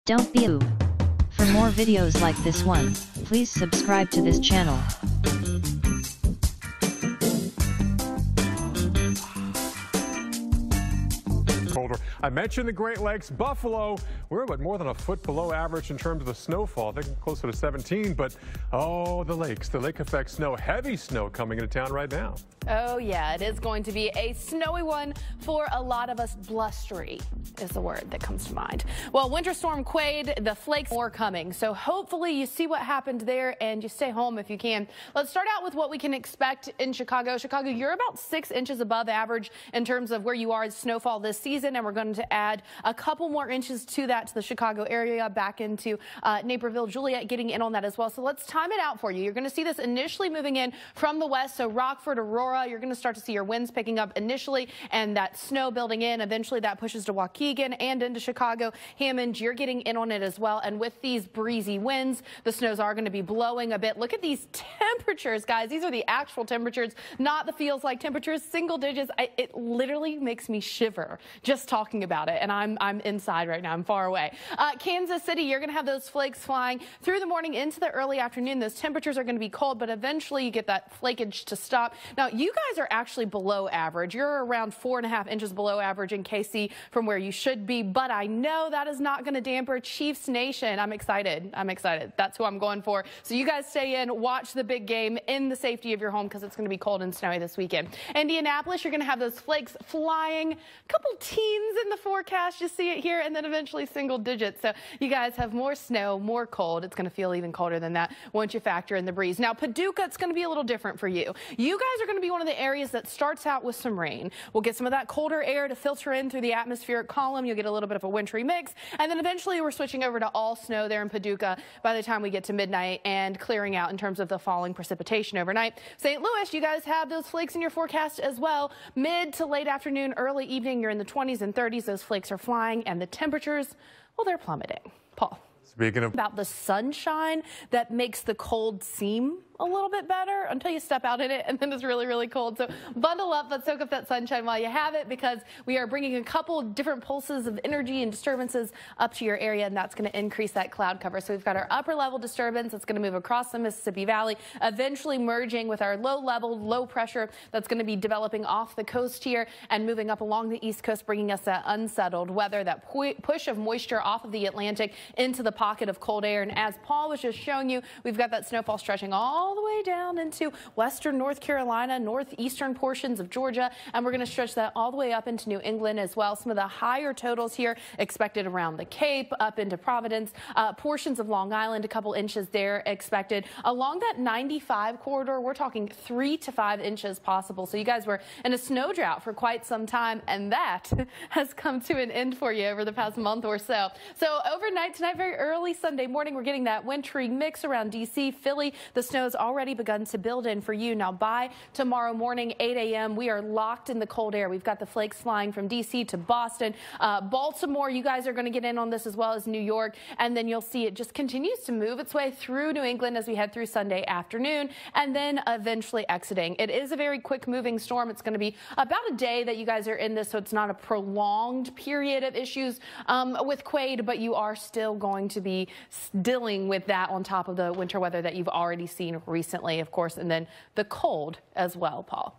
Don't be oob. For more videos like this one, please subscribe to this channel. Colder. I mentioned the Great Lakes. Buffalo, we're more than a foot below average in terms of the snowfall. They're closer to 17, but oh, the lakes, the lake effect snow, heavy snow coming into town right now. Oh yeah, it is going to be a snowy one for a lot of us. Blustery is the word that comes to mind. Well, Winter Storm Quade, the flakes are coming. So hopefully you see what happened there and you stay home if you can. Let's start out with what we can expect in Chicago. Chicago, you're about 6 inches above average in terms of where you are in snowfall this season, and we're going to add a couple more inches to that, to the Chicago area, back into Naperville, Juliet getting in on that as well. So let's time it out for you. You're going to see this initially moving in from the west, so Rockford, Aurora, you're going to start to see your winds picking up initially and that snow building in. Eventually that pushes to Waukegan and into Chicago. Hammond, you're getting in on it as well. And with these breezy winds, the snows are going to be blowing a bit. Look at these temperatures, guys. These are the actual temperatures, not the feels like temperatures, single digits. It literally makes me shiver just talking about it. And I'm inside right now. I'm far away. Kansas City, you're going to have those flakes flying through the morning into the early afternoon. Those temperatures are going to be cold, but eventually you get that flakage to stop. Now, you guys are actually below average. You're around 4.5 inches below average in KC from where you should be, but I know that is not going to damper Chiefs Nation. I'm excited. I'm excited. That's who I'm going for. So you guys stay in, watch the big game in the safety of your home because it's going to be cold and snowy this weekend. Indianapolis, you're going to have those flakes flying. A couple teens in the forecast. You see it here, and then eventually single digits. So you guys have more snow, more cold. It's going to feel even colder than that once you factor in the breeze. Now, Paducah, it's going to be a little different for you. You guys are going to be one of the areas that starts out with some rain. We'll get some of that colder air to filter in through the atmospheric column. You'll get a little bit of a wintry mix, and then eventually we're switching over to all snow there in Paducah by the time we get to midnight and clearing out in terms of the falling precipitation overnight. St. Louis, you guys have those flakes in your forecast as well. Mid to late afternoon, early evening, you're in the 20s and 30s. Those flakes are flying, and the temperatures, well, they're plummeting. Paul. Speaking of about the sunshine that makes the cold seem a little bit better until you step out in it, and then it's really, really cold. So bundle up, but soak up that sunshine while you have it, because we are bringing a couple different pulses of energy and disturbances up to your area, and that's going to increase that cloud cover. So we've got our upper level disturbance that's going to move across the Mississippi Valley, eventually merging with our low level, low pressure that's going to be developing off the coast here and moving up along the east coast, bringing us that unsettled weather, that push of moisture off of the Atlantic into the pocket of cold air. And as Paul was just showing you, we've got that snowfall stretching all the way down into western North Carolina, northeastern portions of Georgia, and we're going to stretch that all the way up into New England as well. Some of the higher totals here expected around the Cape, up into Providence, portions of Long Island, a couple inches there expected. Along that 95 corridor, we're talking 3 to 5 inches possible. So you guys were in a snow drought for quite some time, and that has come to an end for you over the past month or so. So overnight tonight, very early Sunday morning, we're getting that wintry mix around D.C., Philly. The snow's already begun to build in for you. Now by tomorrow morning, 8 a.m., we are locked in the cold air. We've got the flakes flying from D.C. to Boston. Baltimore, you guys are going to get in on this, as well as New York. And then you'll see it just continues to move its way through New England as we head through Sunday afternoon, and then eventually exiting. It is a very quick moving storm. It's going to be about a day that you guys are in this, so it's not a prolonged period of issues with Quade, but you are still going to be dealing with that on top of the winter weather that you've already seen recently, of course, and then the cold as well, Paul.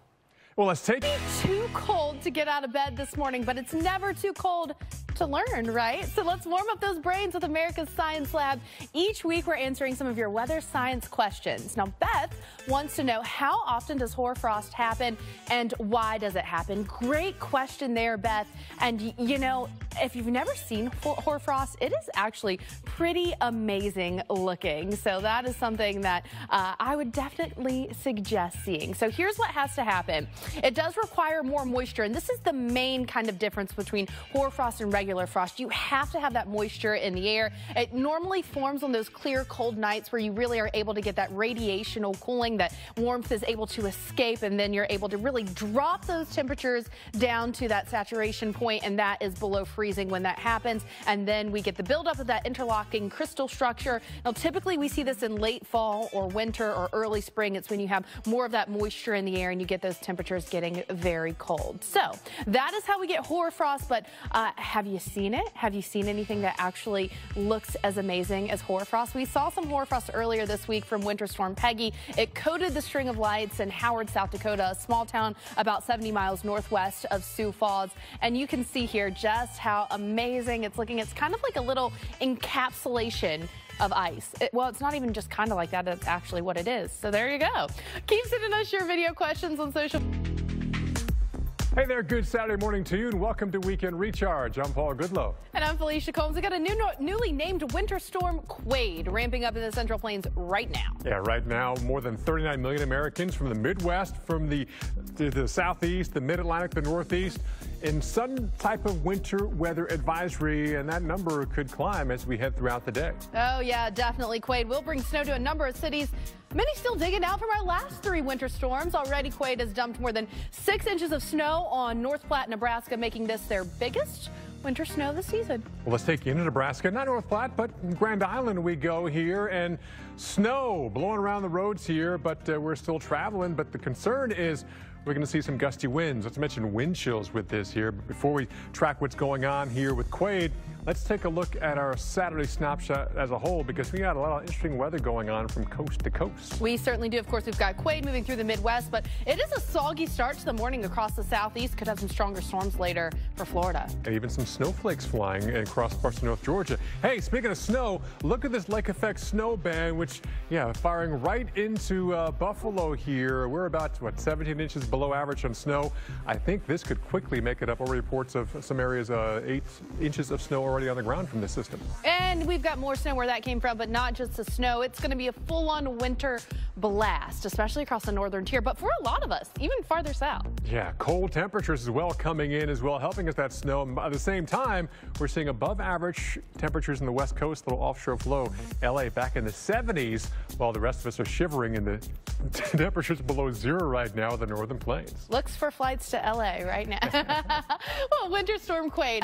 Well, let's take It's too cold to get out of bed this morning, but it's never too cold to learn, right? So let's warm up those brains with America's Science Lab. Each week we're answering some of your weather science questions. Now Beth wants to know, how often does hoarfrost happen and why does it happen? Great question there, Beth. And you know, if you've never seen hoarfrost, it is actually pretty amazing looking. So that is something that I would definitely suggest seeing. So here's what has to happen. It does require more moisture, and this is the main kind of difference between hoarfrost and regular frost. You have to have that moisture in the air. It normally forms on those clear, cold nights where you really are able to get that radiational cooling, that warmth is able to escape, and then you're able to really drop those temperatures down to that saturation point, and that is below freezing when that happens. And then we get the buildup of that interlocking crystal structure. Now, typically we see this in late fall or winter or early spring. It's when you have more of that moisture in the air and you get those temperatures getting very cold. So that is how we get hoarfrost. But have you you seen it? Have you seen anything that actually looks as amazing as hoarfrost? We saw some hoarfrost earlier this week from Winter Storm Peggy. It coated the string of lights in Howard, South Dakota, a small town about 70 miles northwest of Sioux Falls. And you can see here just how amazing it's looking. It's kind of like a little encapsulation of ice. Well, it's not even just kind of like that. It's actually what it is. So there you go. Keep sending us your video questions on social. Hey there, good Saturday morning to you, and welcome to Weekend Recharge. I'm Paul Goodlow. And I'm Felicia Combs. We got a newly named winter storm, Quade, ramping up in the Central Plains right now. Yeah, right now, more than 39 million Americans from the Midwest, from the Southeast, the Mid-Atlantic, the Northeast, in some type of winter weather advisory, and that number could climb as we head throughout the day. Oh, yeah, definitely. Quade will bring snow to a number of cities. Many still digging out from our last 3 winter storms. Already, Quade has dumped more than 6 inches of snow on North Platte, Nebraska, making this their biggest winter snow this season. Well, let's take you into Nebraska, not North Platte, but Grand Island we go here, and snow blowing around the roads here, but we're still traveling. But the concern is we're going to see some gusty winds. Let's mention wind chills with this here. But before we track what's going on here with Quade, let's take a look at our Saturday snapshot as a whole, because we got a lot of interesting weather going on from coast to coast. We certainly do. Of course, we've got Quade moving through the Midwest, but it is a soggy start to the morning across the Southeast. Could have some stronger storms later for Florida. And even some snowflakes flying across parts of North Georgia. Hey, speaking of snow, look at this lake effect snow band, which, yeah, firing right into Buffalo here. We're about, what, 17 inches below average on snow. I think this could quickly make it up. Over reports of some areas 8 inches of snow already on the ground from this system. And we've got more snow where that came from, but not just the snow. It's going to be a full-on winter blast, especially across the northern tier, but for a lot of us, even farther south. Yeah, cold temperatures as well coming in as well, helping us that snow. At the same time, we're seeing above average temperatures in the west coast, little offshore flow. LA back in the 70s, while the rest of us are shivering in the temperatures below 0 right now in the northern plains. Looks for flights to LA right now. Well, Winter Storm Quade.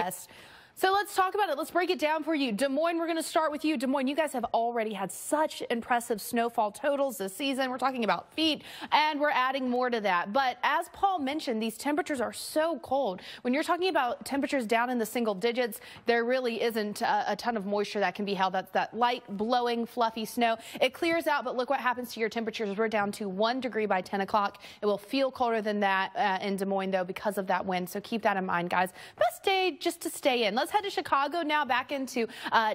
So let's talk about it. Let's break it down for you. Des Moines, we're going to start with you. Des Moines, you guys have already had such impressive snowfall totals this season. We're talking about feet, and we're adding more to that. But as Paul mentioned, these temperatures are so cold. When you're talking about temperatures down in the single digits, there really isn't a ton of moisture that can be held. That's that light, blowing, fluffy snow. It clears out, but look what happens to your temperatures. We're down to 1 degree by 10 o'clock. It will feel colder than that in Des Moines, though, because of that wind. So keep that in mind, guys. Best day just to stay in. Let's head to Chicago now, back into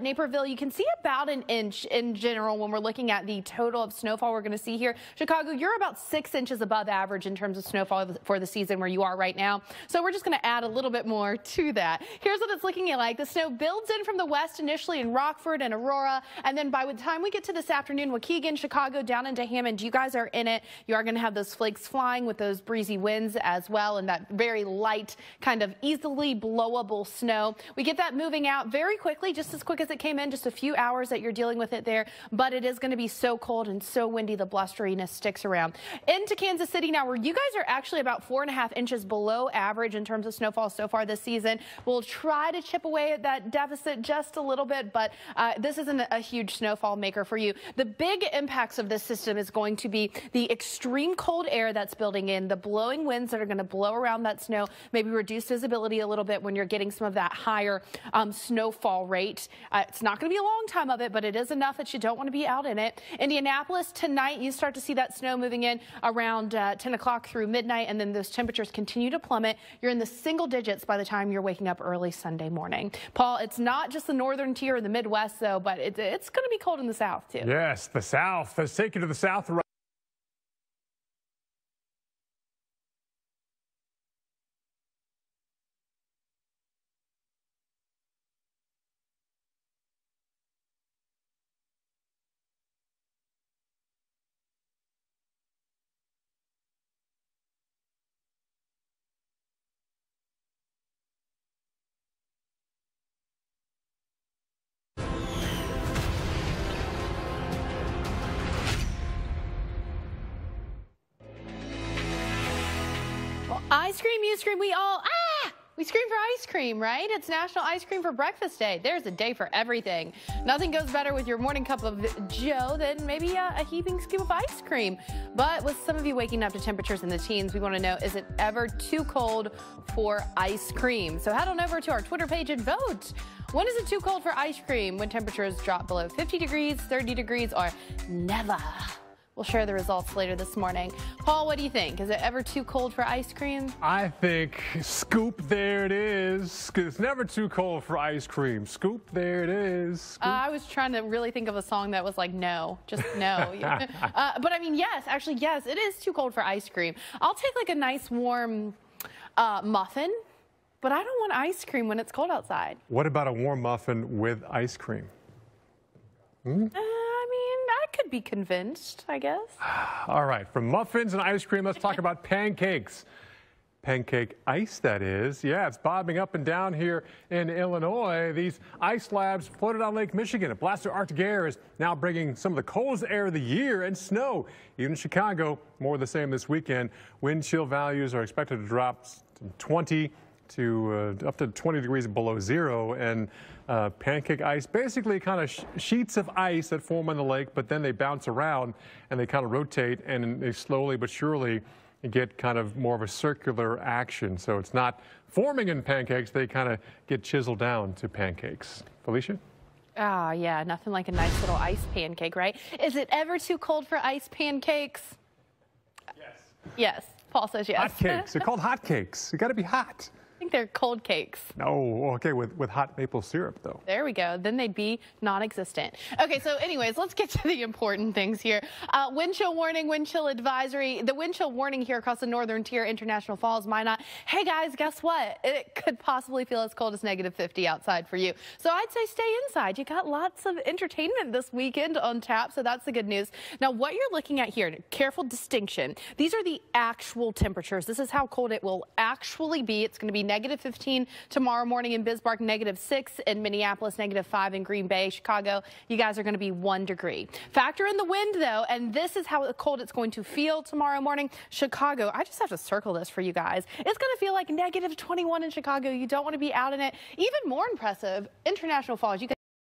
Naperville. You can see about an inch in general when we're looking at the total of snowfall we're going to see here. Chicago, you're about 6 inches above average in terms of snowfall for the season where you are right now. So we're just going to add a little bit more to that. Here's what it's looking like. The snow builds in from the west initially in Rockford and Aurora, and then by the time we get to this afternoon, Waukegan, Chicago, down into Hammond, you guys are in it. You are going to have those flakes flying with those breezy winds as well, and that very light, kind of easily blowable snow. We get that moving out very quickly, just as quick as it came in, just a few hours that you're dealing with it there, but it is going to be so cold and so windy, the blusteriness sticks around. Into Kansas City now, where you guys are actually about 4.5 inches below average in terms of snowfall so far this season. We'll try to chip away at that deficit just a little bit, but this isn't a huge snowfall maker for you. The big impacts of this system is going to be the extreme cold air that's building in, the blowing winds that are going to blow around that snow, maybe reduce visibility a little bit when you're getting some of that higher snowfall rate. It's not going to be a long time of it, but it is enough that you don't want to be out in it. Indianapolis, tonight you start to see that snow moving in around 10 o'clock through midnight, and then those temperatures continue to plummet. You're in the single digits by the time you're waking up early Sunday morning. Paul, it's not just the northern tier or the Midwest, though, but it's going to be cold in the South, too. Yes, the South. Let's take you to the South. I scream, you scream, we all, We scream for ice cream, right? It's National Ice Cream for Breakfast Day. There's a day for everything. Nothing goes better with your morning cup of joe than maybe a heaping scoop of ice cream. But with some of you waking up to temperatures in the teens, we want to know, is it ever too cold for ice cream? So head on over to our Twitter page and vote. When is it too cold for ice cream? When temperatures drop below 50 degrees, 30 degrees, or never? We'll share the results later this morning. Paul, what do you think? Is it ever too cold for ice cream? I think scoop, there it is. It's never too cold for ice cream. Scoop, there it is. Scoop. I was trying to really think of a song that was like, no, just no. But I mean, yes, actually, yes, it is too cold for ice cream. I'll take like a nice warm muffin, but I don't want ice cream when it's cold outside. What about a warm muffin with ice cream? I could be convinced, I guess. All right, from muffins and ice cream, let's talk about pancakes. Pancake ice, that is. Yeah, it's bobbing up and down here in Illinois. These ice slabs floated on Lake Michigan. A blast of Arctic air is now bringing some of the coldest air of the year and snow. Even in Chicago, more of the same this weekend. Wind chill values are expected to drop from 20 to up to 20 degrees below zero, and pancake ice, basically kind of sheets of ice that form on the lake, but then they bounce around and they kind of rotate, and they slowly but surely get kind of more of a circular action. So it's not forming in pancakes, they kind of get chiseled down to pancakes. Felicia? Ah, yeah, nothing like a nice little ice pancake, right? Is it ever too cold for ice pancakes? Yes. Yes. Paul says yes. Hot cakes. They're called hot cakes. You got to be hot. I think they're cold cakes. No, okay, with hot maple syrup, though. There we go. Then they'd be non-existent. Okay, so anyways, let's get to the important things here. Wind chill warning, wind chill advisory. The wind chill warning here across the northern tier, International Falls, Minot. Hey, guys, guess what? It could possibly feel as cold as -50 outside for you. So I'd say stay inside. You got lots of entertainment this weekend on tap, so that's the good news. Now, what you're looking at here, careful distinction. These are the actual temperatures. This is how cold it will actually be. It's going to be -15 tomorrow morning in Bismarck, -6 in Minneapolis, -5 in Green Bay, Chicago. You guys are going to be 1 degree. Factor in the wind, though, and this is how cold it's going to feel tomorrow morning. Chicago, I just have to circle this for you guys. It's going to feel like -21 in Chicago. You don't want to be out in it. Even more impressive, International Falls. You